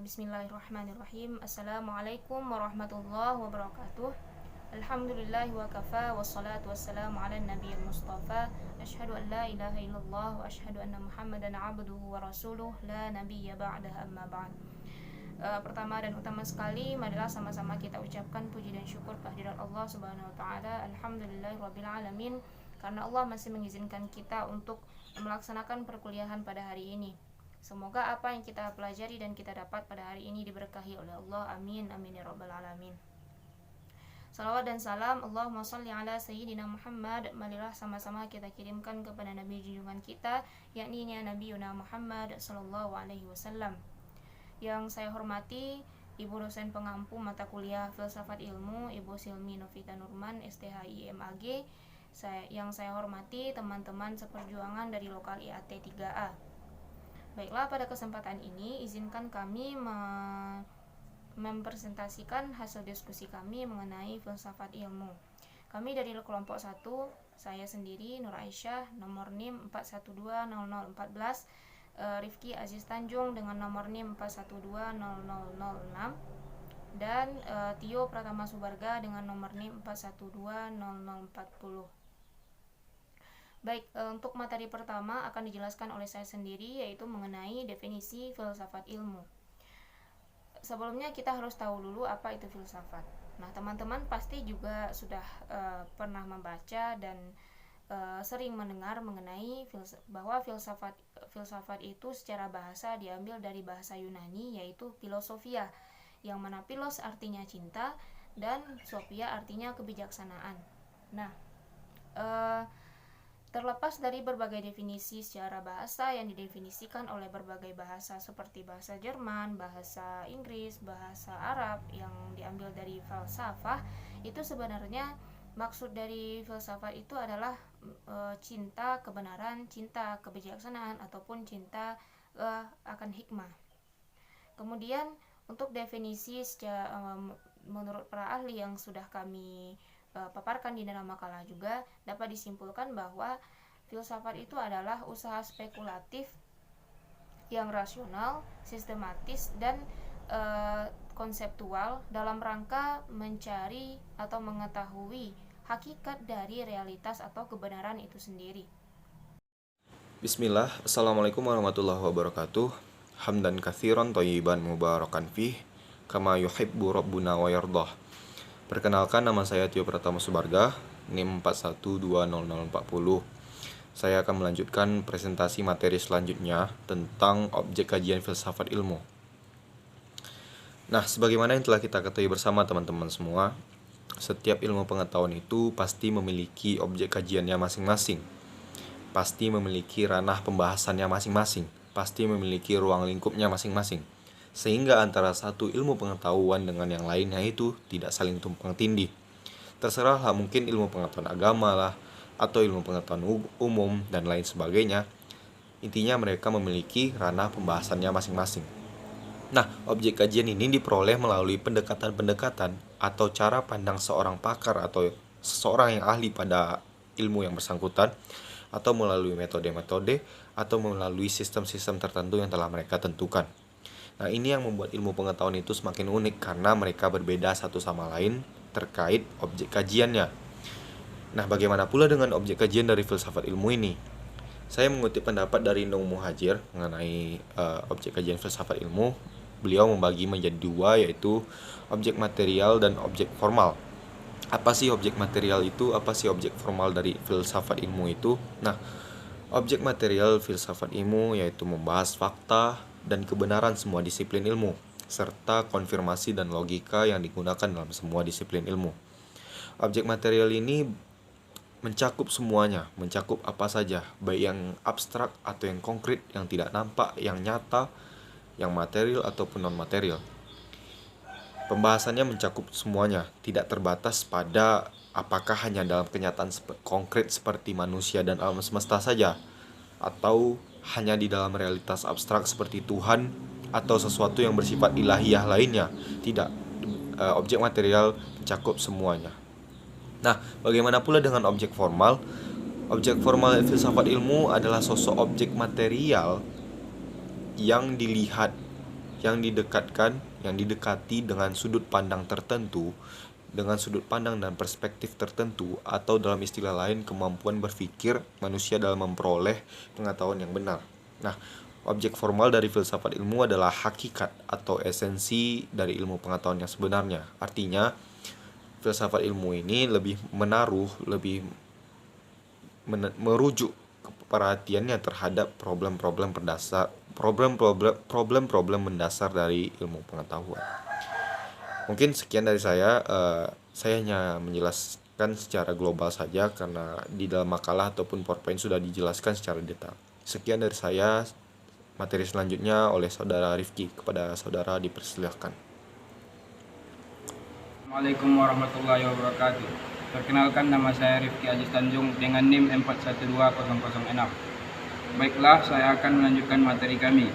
Bismillahirrahmanirrahim. Assalamualaikum warahmatullahi wabarakatuh. Alhamdulillahi wa kafa. Wassalatu wassalamu ala nabiyil mustafa. Ashhadu an la ilaha illallah wa ashhadu anna muhammadan abduhu wa rasuluh. La nabiyya ba'dah, amma ba'd. Pertama dan utama sekali, marilah sama-sama kita ucapkan puji dan syukur kehadirat Allah Subhanahu wa taala. Alhamdulillahirabbil alamin, karena Allah masih mengizinkan kita untuk melaksanakan perkuliahan pada hari ini. Semoga apa yang kita pelajari dan kita dapat pada hari ini diberkahi oleh Allah. Amin, amin ya rabbal alamin. Salawat dan salam Allahumma salli ala Sayyidina Muhammad, marilah sama-sama kita kirimkan kepada Nabi junjungan kita, yakni Nabi Yuna Muhammad sallallahu alaihi wasallam. Yang saya hormati Ibu dosen pengampu mata kuliah Filsafat Ilmu, Ibu Silmi Novita Nurman, STHI MAG. Yang saya hormati teman-teman seperjuangan dari lokal IAT 3A. Baiklah, pada kesempatan ini izinkan kami mempresentasikan hasil diskusi kami mengenai filsafat ilmu. Kami dari kelompok 1, saya sendiri Nur Aisyah, nomor NIM 4120014, Rifki Aziz Tanjung dengan nomor NIM 4120006, dan Tio Pratama Subarga dengan nomor NIM 4120040. Baik, untuk materi pertama akan dijelaskan oleh saya sendiri, yaitu mengenai definisi filsafat ilmu. Sebelumnya kita harus tahu dulu apa itu filsafat. Nah, teman-teman pasti juga sudah pernah membaca dan sering mendengar mengenai bahwa filsafat itu secara bahasa diambil dari bahasa Yunani, yaitu filosofia, yang mana philos artinya cinta dan sophia artinya kebijaksanaan. Nah, terlepas dari berbagai definisi secara bahasa yang didefinisikan oleh berbagai bahasa seperti bahasa Jerman, bahasa Inggris, bahasa Arab yang diambil dari falsafah, itu sebenarnya maksud dari filsafat itu adalah cinta kebenaran, cinta kebijaksanaan, ataupun cinta akan hikmah. Kemudian untuk definisi menurut para ahli yang sudah kami paparkan di dalam makalah juga dapat disimpulkan bahwa filsafat itu adalah usaha spekulatif yang rasional, sistematis, dan konseptual dalam rangka mencari atau mengetahui hakikat dari realitas atau kebenaran itu sendiri. Bismillah, Assalamualaikum warahmatullahi wabarakatuh. Hamdan katsiran thayyiban mubarakan fih, kama yuhibbu rabbuna wa yardah. Perkenalkan, nama saya Tio Pratama Subarga, NIM 4120040. Saya akan melanjutkan presentasi materi selanjutnya tentang objek kajian filsafat ilmu. Nah, sebagaimana yang telah kita ketahui bersama teman-teman semua, setiap ilmu pengetahuan itu pasti memiliki objek kajiannya masing-masing. Pasti memiliki ranah pembahasannya masing-masing. Pasti memiliki ruang lingkupnya masing-masing. Sehingga antara satu ilmu pengetahuan dengan yang lainnya itu tidak saling tumpang tindih. Terserahlah, mungkin ilmu pengetahuan agama lah, atau ilmu pengetahuan umum, dan lain sebagainya. Intinya mereka memiliki ranah pembahasannya masing-masing. Nah, objek kajian ini diperoleh melalui pendekatan-pendekatan atau cara pandang seorang pakar atau seseorang yang ahli pada ilmu yang bersangkutan, atau melalui metode-metode, atau melalui sistem-sistem tertentu yang telah mereka tentukan. Nah, ini yang membuat ilmu pengetahuan itu semakin unik karena mereka berbeda satu sama lain terkait objek kajiannya. Nah, bagaimana pula dengan objek kajian dari filsafat ilmu ini? Saya mengutip pendapat dari Nung Muhajir mengenai objek kajian filsafat ilmu. Beliau membagi menjadi dua, yaitu objek material dan objek formal. Apa sih objek material itu? Apa sih objek formal dari filsafat ilmu itu? Nah, objek material filsafat ilmu yaitu membahas fakta dan kebenaran semua disiplin ilmu, serta konfirmasi dan logika yang digunakan dalam semua disiplin ilmu. Objek material ini mencakup semuanya, mencakup apa saja, baik yang abstrak atau yang konkret, yang tidak nampak, yang nyata, yang material ataupun non-material. Pembahasannya mencakup semuanya, tidak terbatas pada apakah hanya dalam kenyataan konkret seperti manusia dan alam semesta saja, atau hanya di dalam realitas abstrak seperti Tuhan atau sesuatu yang bersifat ilahiyah lainnya. Tidak, objek material mencakup semuanya. Nah, bagaimana pula dengan objek formal? Objek formal filsafat ilmu adalah sosok objek material yang dilihat yang didekati dengan sudut pandang tertentu, dengan sudut pandang dan perspektif tertentu, atau dalam istilah lain kemampuan berpikir manusia dalam memperoleh pengetahuan yang benar. Nah, objek formal dari filsafat ilmu adalah hakikat atau esensi dari ilmu pengetahuan yang sebenarnya. Artinya, filsafat ilmu ini lebih merujuk perhatiannya terhadap problem-problem mendasar dari ilmu pengetahuan. Mungkin sekian dari saya. Saya hanya menjelaskan secara global saja karena di dalam makalah ataupun PowerPoint sudah dijelaskan secara detail. Sekian dari saya. Materi selanjutnya oleh Saudara Rifki. Kepada saudara dipersilakan. Assalamualaikum warahmatullahi wabarakatuh. Perkenalkan, nama saya Rifki Aziz Tanjung dengan NIM 412006. Baiklah, saya akan melanjutkan materi kami.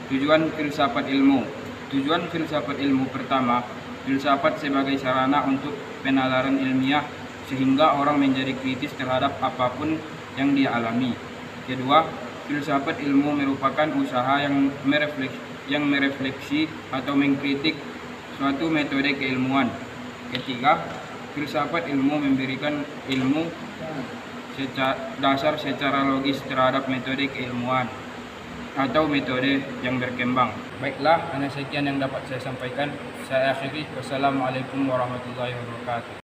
Tujuan filsafat ilmu. Tujuan filsafat ilmu pertama, filsafat sebagai sarana untuk penalaran ilmiah sehingga orang menjadi kritis terhadap apapun yang dia alami. Kedua, filsafat ilmu merupakan usaha yang merefleksi atau mengkritik suatu metode keilmuan. Ketiga, filsafat ilmu memberikan ilmu dasar secara logis terhadap metode keilmuan atau metode yang berkembang. Baiklah, hanya sekian yang dapat saya sampaikan. Saya akhiri. Wassalamualaikum warahmatullahi wabarakatuh.